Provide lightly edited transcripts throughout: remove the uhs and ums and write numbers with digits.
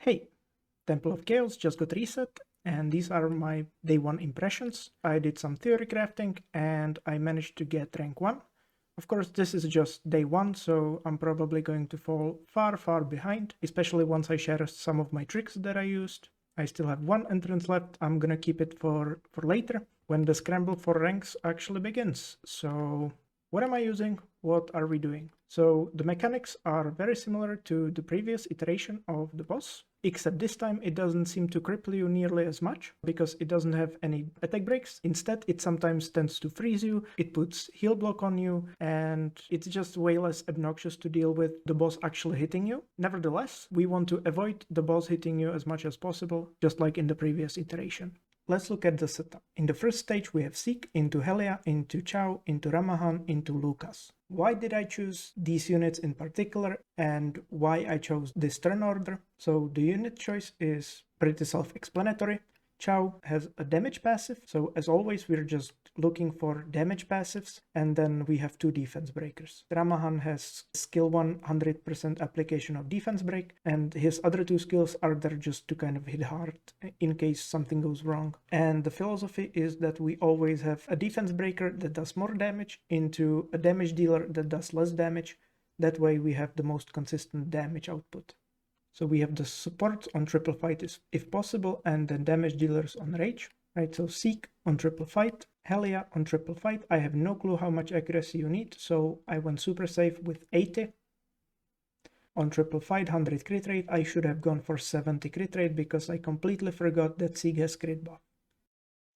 Hey, Temple of Chaos just got reset, and these are my day 1 impressions. I did some theory crafting and I managed to get rank 1. Of course, this is just day 1, so I'm probably going to fall far behind, especially once I share some of my tricks that I used. I still have 1 entrance left. I'm gonna keep it for later, when the scramble for ranks actually begins. So what am I using? What are we doing? So the mechanics are very similar to the previous iteration of the boss, except this time it doesn't seem to cripple you nearly as much because it doesn't have any attack breaks. Instead, it sometimes tends to freeze you, it puts heal block on you, and it's just way less obnoxious to deal with the boss actually hitting you. Nevertheless, we want to avoid the boss hitting you as much as possible, just like in the previous iteration. Let's look at the setup. In the first stage we have Seek into Helia, into Chow, into Ramahan, into Lucas. Why did I choose these units in particular and why I chose this turn order? So the unit choice is pretty self-explanatory. Chow has a damage passive, so as always we're just looking for damage passives, and then we have 2 defense breakers. Ramahan has skill 1 100% application of defense break, and his other 2 skills are there just to kind of hit hard in case something goes wrong. And the philosophy is that we always have a defense breaker that does more damage into a damage dealer that does less damage. That way we have the most consistent damage output. So we have the support on triple fight if possible, and then damage dealers on rage, right? So Seek on triple fight, Helia on triple fight. I have no clue how much accuracy you need, so I went super safe with 80. On triple fight, 100 crit rate. I should have gone for 70 crit rate because I completely forgot that Seek has crit buff.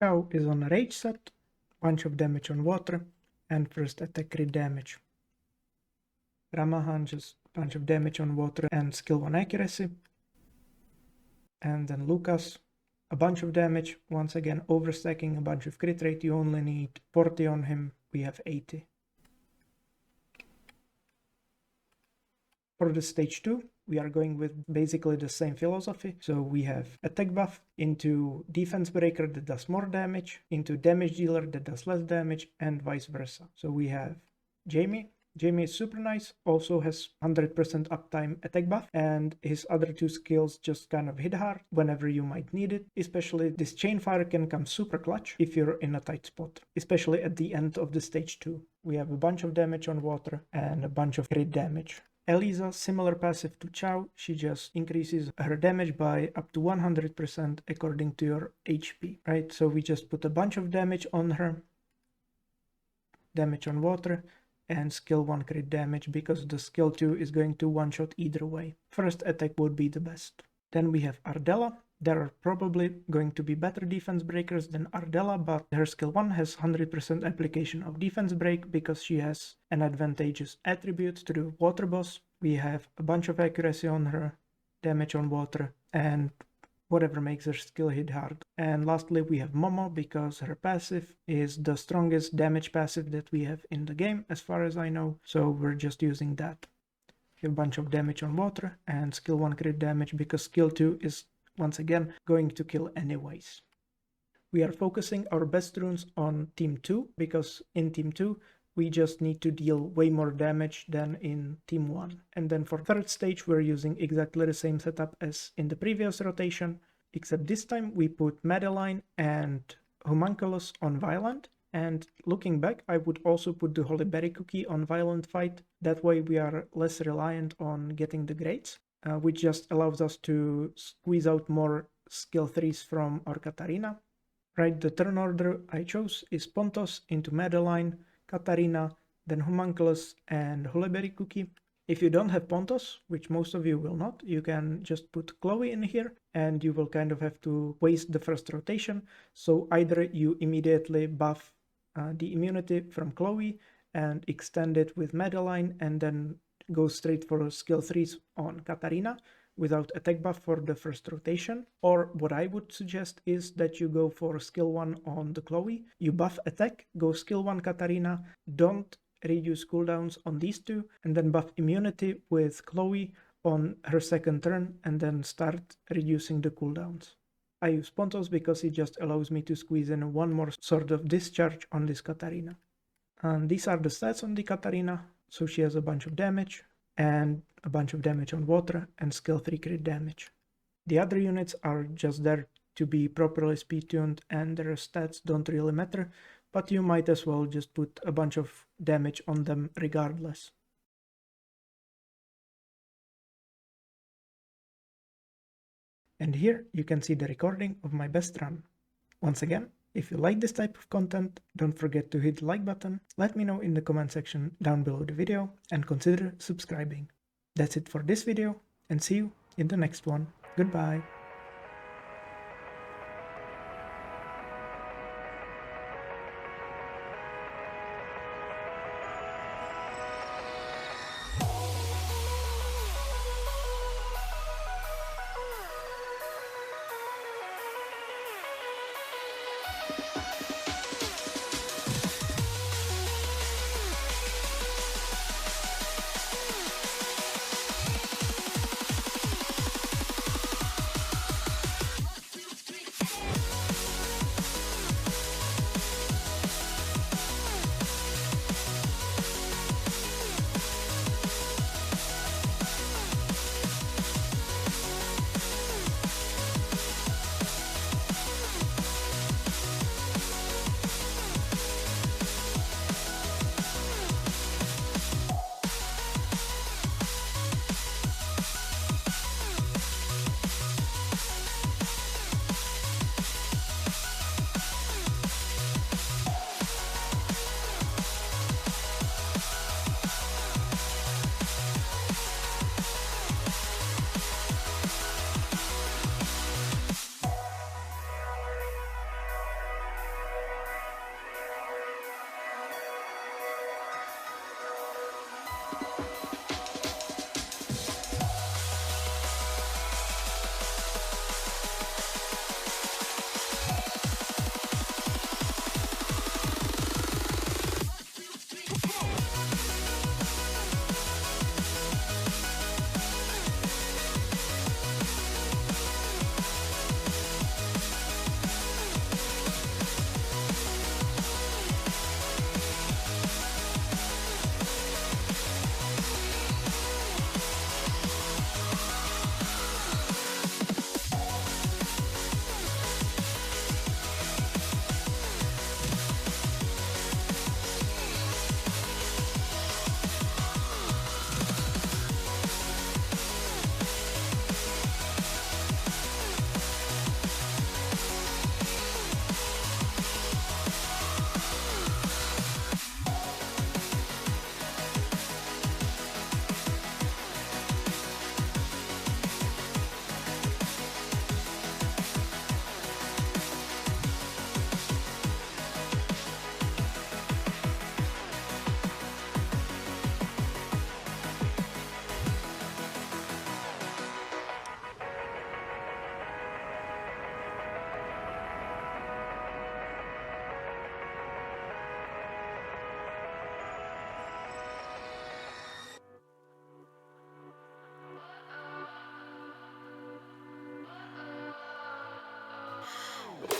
Chow is on a rage set, bunch of damage on water, and first attack crit damage. Ramahan just bunch of damage on water and skill 1 accuracy. And then Lucas, a bunch of damage, once again overstacking a bunch of crit rate. You only need 40 on him, we have 80. For the stage 2, we are going with basically the same philosophy. So we have attack buff into defense breaker that does more damage, into damage dealer that does less damage, and vice versa. So we have Jamie. Jamie is super nice, also has 100% uptime attack buff, and his other 2 skills just kind of hit hard whenever you might need it. Especially this chain fire can come super clutch if you're in a tight spot, especially at the end of the stage 2. We have a bunch of damage on water and a bunch of crit damage. Eliza, similar passive to Chow, she just increases her damage by up to 100% according to your HP, right? So we just put a bunch of damage on her, damage on water, and skill 1 crit damage because the skill 2 is going to one-shot either way. First attack would be the best. Then we have Ardela. There are probably going to be better defense breakers than Ardela, but her skill 1 has 100% application of defense break because she has an advantageous attribute to the water boss. We have a bunch of accuracy on her, damage on water, and whatever makes her skill hit hard. And lastly, we have Momo because her passive is the strongest damage passive that we have in the game, as far as I know, so we're just using that. We have a bunch of damage on water and skill 1 crit damage because skill 2 is once again going to kill anyways. We are focusing our best runes on team 2 because in team 2 we just need to deal way more damage than in team 1. And then for third stage we're using exactly the same setup as in the previous rotation, except this time we put Madeline and Homunculus on Violent. And looking back, I would also put the Holy Berry Cookie on Violent Fight. That way we are less reliant on getting the grades, which just allows us to squeeze out more skill 3s from our Katarina. Right, the turn order I chose is Pontos into Madeline, Katarina, then Homunculus and Holy Berry Cookie. If you don't have Pontos, which most of you will not, you can just put Chloe in here and you will kind of have to waste the first rotation. So either you immediately buff the immunity from Chloe and extend it with Madeline and then go straight for skill 3s on Katarina without attack buff for the first rotation. Or what I would suggest is that you go for skill 1 on the Chloe, you buff attack, go skill 1 Katarina, don't reduce cooldowns on these 2, and then buff immunity with Chloe on her second turn and then start reducing the cooldowns. I use Pontos because it just allows me to squeeze in one more sort of discharge on this Katarina. And these are the stats on the Katarina. So she has a bunch of damage and a bunch of damage on water and skill 3 crit damage. The other units are just there to be properly speed tuned and their stats don't really matter, but you might as well just put a bunch of damage on them regardless. And here you can see the recording of my best run. Once again, if you like this type of content, don't forget to hit the like button, let me know in the comment section down below the video, and consider subscribing. That's it for this video, and see you in the next one. Goodbye.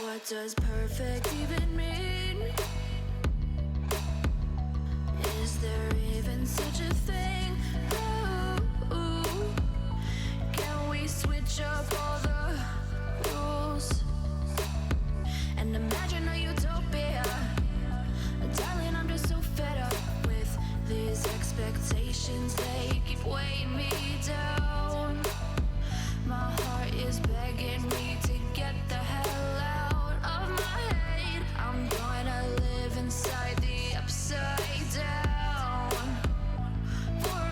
What does perfect even mean? Is there even such a thing? Ooh, can we switch up all the rules and imagine a utopia? Darling, I'm just so fed up with these expectations. They keep weighing me down. My heart is begging me to get the hell out of my head. I'm gonna live inside the upside down for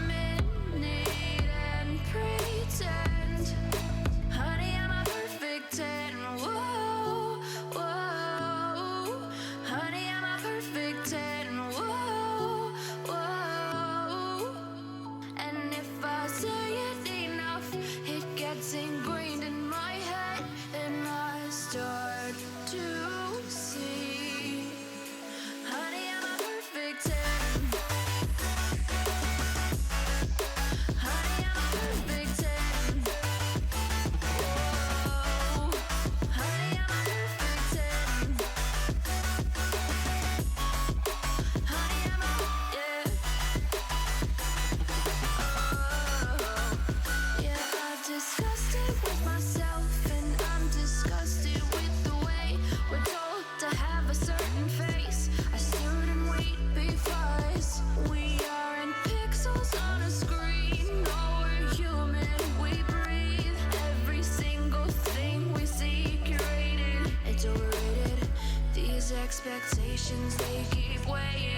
expectations, they keep weighing